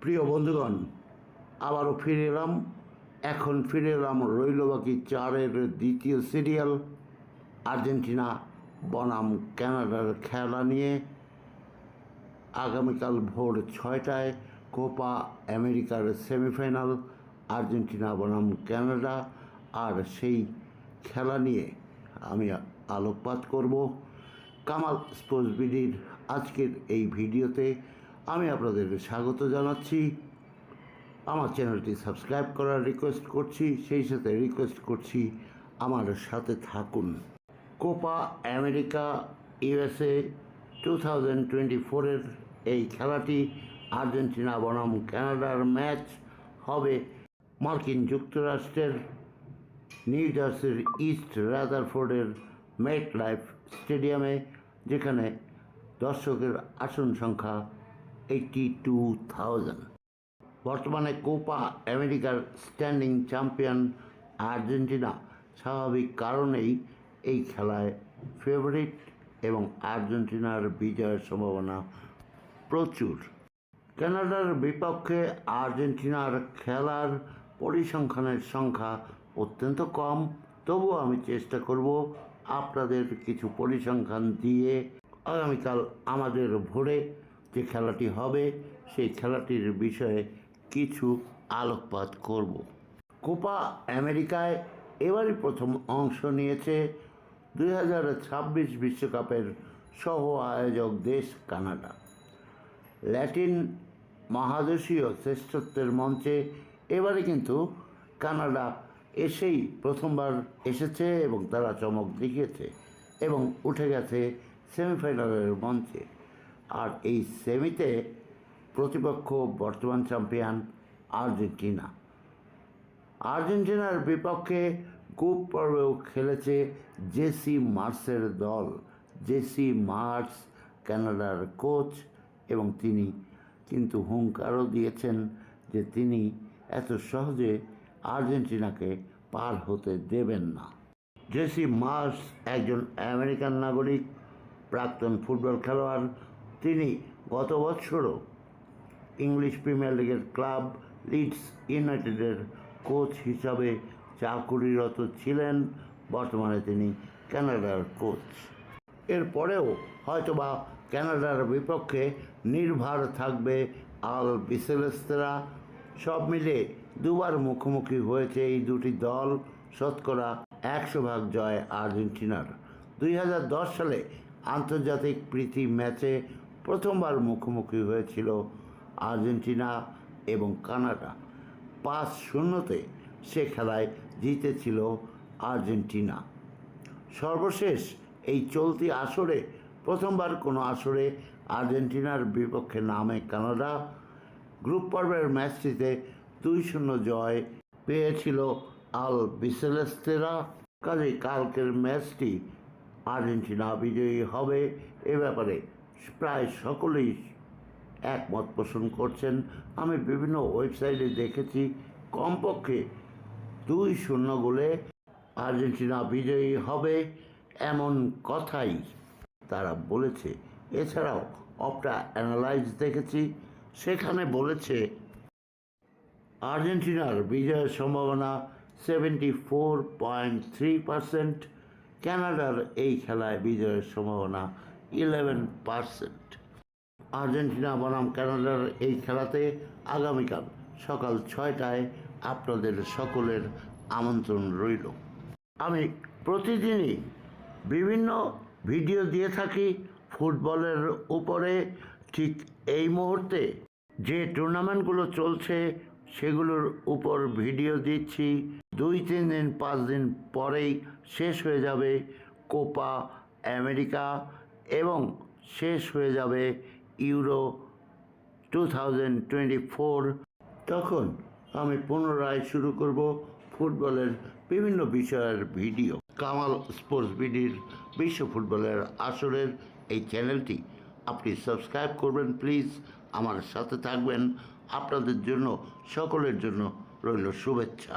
প্রিয় বন্ধুগণ, আবারও ফিরে এলাম। এখন ফিরে এলাম রইল বাকি 4-এর দ্বিতীয় সিরিয়াল আর্জেন্টিনা বনাম কানাডার খেলা নিয়ে। আগামীকাল ভোর 6টায় কোপা আমেরিকার সেমিফাইনাল আর্জেন্টিনা বনাম কানাডা, আর সেই খেলা নিয়ে আমি আলোকপাত করব। কামাল স্পোর্টস বিডির আজকের এই ভিডিওতে আমি আপনাদের স্বাগত জানাচ্ছি। আমার চ্যানেলটি সাবস্ক্রাইব করার রিকোয়েস্ট করছি, সেই সাথে রিকোয়েস্ট করছি আমার সাথে থাকুন। কোপা আমেরিকা ইউএসএ 2024-এর এই খেলাটি আর্জেন্টিনা বনাম কানাডার ম্যাচ হবে মার্কিন যুক্তরাষ্ট্রের নিউ জার্সির ইস্ট রাদারফোর্ডের মেটলাইফ স্টেডিয়ামে, যেখানে দর্শকের আসন সংখ্যা 82,000। বর্তমানে কোপা আমেরিকার স্ট্যান্ডিং চ্যাম্পিয়ন আর্জেন্টিনা স্বাভাবিক কারণেই এই খেলায় ফেভারিট এবং আর্জেন্টিনার বিজয়ের সম্ভাবনা প্রচুর। কানাডার বিপক্ষে আর্জেন্টিনার খেলার পরিসংখ্যানের সংখ্যা অত্যন্ত কম, তবুও আমি চেষ্টা করব আপনাদের কিছু পরিসংখ্যান দিয়ে আগামীকাল আমাদের ভোরে যে খেলাটি হবে সেই খেলাটির বিষয়ে কিছু আলোকপাত করব। কোপা আমেরিকায় এবারই প্রথম অংশ নিয়েছে 2026 বিশ্বকাপের সহ আয়োজক দেশ কানাডা। ল্যাটিন মহাদেশীয় শ্রেষ্ঠত্বের মঞ্চে এবারে কিন্তু কানাডা প্রথমবার এসেছে এবং তারা চমক দেখিয়েছে এবং উঠে গেছে সেমিফাইনালের মঞ্চে। আর এই সেমিতে প্রতিপক্ষ বর্তমান চ্যাম্পিয়ন আর্জেন্টিনা। আর্জেন্টিনার বিপক্ষে গ্রুপ পর্বেও খেলেছে জেসি মার্সের দল। জেসি মার্স কানাডার কোচ এবং তিনি কিন্তু হুঙ্কারও দিয়েছেন যে তিনি এত সহজে আর্জেন্টিনাকে পার হতে দেবেন না। জেসি মার্স একজন আমেরিকান নাগরিক, প্রাক্তন ফুটবল খেলোয়াড়। তিনি গত বছরও ইংলিশ প্রিমিয়ার লিগের ক্লাব লিডস ইউনাইটেডের কোচ হিসাবে চাকুরিরত ছিলেন। বর্তমানে তিনি কানাডার কোচ। এরপরেও হয়তোবা কানাডার বিপক্ষে নির্ভর থাকবে আল বিসেলেস্তেরা। সব মিলে দুবার মুখোমুখি হয়েছে এই দুটি দল। শতকরা 100% জয় আর্জেন্টিনার। 2010 সালে আন্তর্জাতিক প্রীতি ম্যাচে প্রথমবার মুখোমুখি হয়েছিল আর্জেন্টিনা এবং কানাডা। 5-0 সে খেলায় জিতেছিল আর্জেন্টিনা। সর্বশেষ এই চলতি আসরে প্রথমবার কোনো আসরে আর্জেন্টিনার বিপক্ষে নামে কানাডা। গ্রুপ পর্বের ম্যাচটিতে 2-0 জয় পেয়েছিল আল বিসেলেস্তেরা। কাজেই কালকের ম্যাচটি আর্জেন্টিনা বিজয়ী হবে, এ ব্যাপারে প্রায় সকলেই একমত পোষণ করছেন। আমি বিভিন্ন ওয়েবসাইটে দেখেছি কমপক্ষে 2-0 গোলে আর্জেন্টিনা বিজয়ী হবে, এমন কথাই তারা বলেছে। এছাড়াও অপটা অ্যানালাইজ দেখেছি, সেখানে বলেছে আর্জেন্টিনার বিজয়ের সম্ভাবনা 74.3%। কানাডার এই খেলায় বিজয়ের সম্ভাবনা 11%। আর্জেন্টিনা বনাম কানাডার এই খেলাতে আগামীকাল সকাল 6টায় আপনাদের সকলের আমন্ত্রণ রইল। আমি প্রতিদিনই বিভিন্ন ভিডিও দিয়ে থাকি ফুটবলের উপরে। ঠিক এই মুহূর্তে যে টুর্নামেন্টগুলো চলছে সেগুলোর উপর ভিডিও দিচ্ছি। 2-3 দিন 5 দিন পরেই শেষ হয়ে যাবে কোপা আমেরিকা এবং শেষ হয়ে যাবে ইউরো 2024। তখন আমি পুনরায় শুরু করব ফুটবলের বিভিন্ন বিষয়ের ভিডিও। কামাল স্পোর্টস বিডির বিশ্ব ফুটবলের আসরের এই চ্যানেলটি আপনি সাবস্ক্রাইব করবেন প্লিজ, আমার সাথে থাকবেন। আপনাদের জন্য সকলের জন্য রইল শুভেচ্ছা।